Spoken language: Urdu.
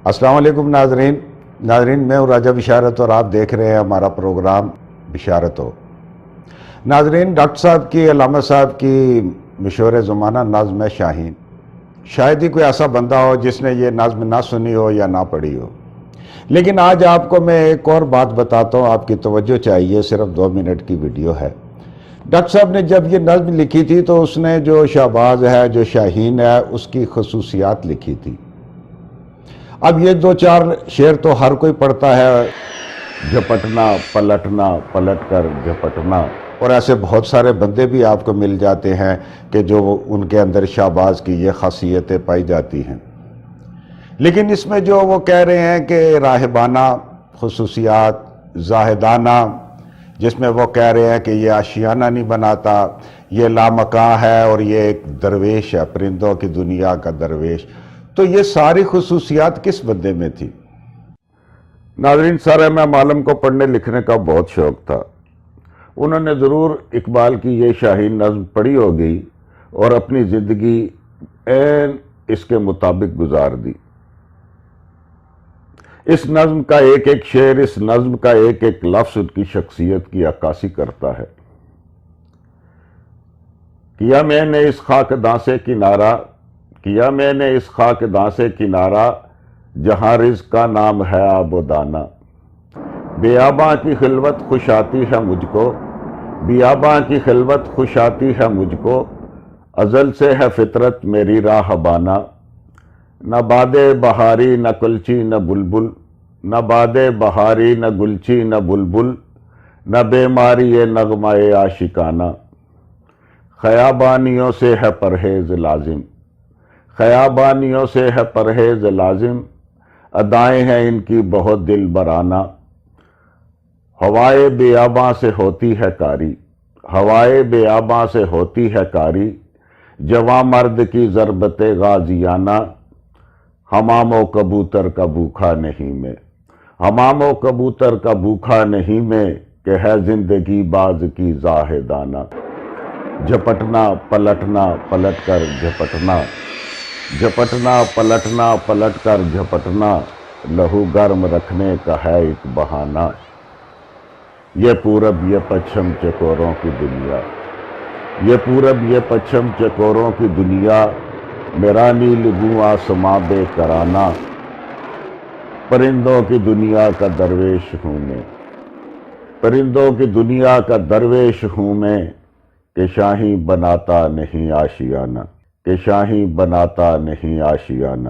السلام علیکم ناظرین میں ہوں راجہ بشارت اور آپ دیکھ رہے ہیں ہمارا پروگرام بشارت ہو۔ ناظرین، ڈاکٹر صاحب کی، علامہ صاحب کی مشہور زمانہ نظم ہے شاہین۔ شاید ہی کوئی ایسا بندہ ہو جس نے یہ نظم نہ سنی ہو یا نہ پڑھی ہو، لیکن آج آپ کو میں ایک اور بات بتاتا ہوں، آپ کی توجہ چاہیے، صرف 2 منٹ کی ویڈیو ہے۔ ڈاکٹر صاحب نے جب یہ نظم لکھی تھی تو اس نے جو شہباز ہے، جو شاہین ہے، اس کی خصوصیات لکھی تھی۔ اب یہ 2-4 شعر تو ہر کوئی پڑھتا ہے، جھپٹنا پلٹنا، پلٹ کر جھپٹنا، اور ایسے بہت سارے بندے بھی آپ کو مل جاتے ہیں کہ جو ان کے اندر شہباز کی یہ خاصیتیں پائی جاتی ہیں۔ لیکن اس میں جو وہ کہہ رہے ہیں کہ راہبانہ خصوصیات، زاہدانہ، جس میں وہ کہہ رہے ہیں کہ یہ آشیانہ نہیں بناتا، یہ لامکاں ہے اور یہ ایک درویش ہے، پرندوں کی دنیا کا درویش، تو یہ ساری خصوصیات کس بندے میں تھی؟ ناظرین، سر امام عالم کو پڑھنے لکھنے کا بہت شوق تھا۔ انہوں نے ضرور اقبال کی یہ شاہین نظم پڑھی ہوگی اور اپنی زندگی عین اس کے مطابق گزار دی۔ اس نظم کا ایک ایک شعر، اس نظم کا ایک ایک لفظ ان کی شخصیت کی عکاسی کرتا ہے۔ کیا میں نے اس خاک داں سے کنارہ، کیا میں نے اس خاک داں سے کنارہ، جہاں رزق کا نام ہے آب و دانہ۔ بیاباں کی خلوت خوش آتی ہے مجھ کو، بیاباں کی خلوت خوش آتی ہے مجھ کو، ازل سے ہے فطرت میری راہبانہ۔ نہ باد بہاری نہ کلچی نہ بلبل، نہ باد بہاری نہ گلچی نہ بلبل، نہ بیماری نغمہ عاشقانہ۔ خیابانیوں سے ہے پرہیز لازم، خیابانیوں سے ہے پرہیز لازم، ادائیں ہیں ان کی بہت دل برانہ۔ ہوائے بیاباں سے ہوتی ہے کاری، ہوائے بیاباں سے ہوتی ہے کاری، جواں مرد کی ضربت غازیانہ۔ حمام و کبوتر کا بھوکھا نہیں میں، حمام و کبوتر کا بھوکھا نہیں میں، کہ ہے زندگی باز کی زاہدانہ۔ جھپٹنا پلٹنا پلٹ کر جھپٹنا، جھپٹنا پلٹنا پلٹ کر جھپٹنا، لہو گرم رکھنے کا ہے ایک بہانہ۔ یہ پورب یہ پچھم چکوروں کی دنیا، یہ پورب یہ پچھم چکوروں کی دنیا، میرا نیل گوں آسماں بے کرانہ۔ پرندوں کی دنیا کا درویش ہوں میں، پرندوں کی دنیا کا درویش ہوں میں، کہ شاہیں بناتا نہیں آشیانہ، کہ شاہیں بناتا نہیں آشیانہ۔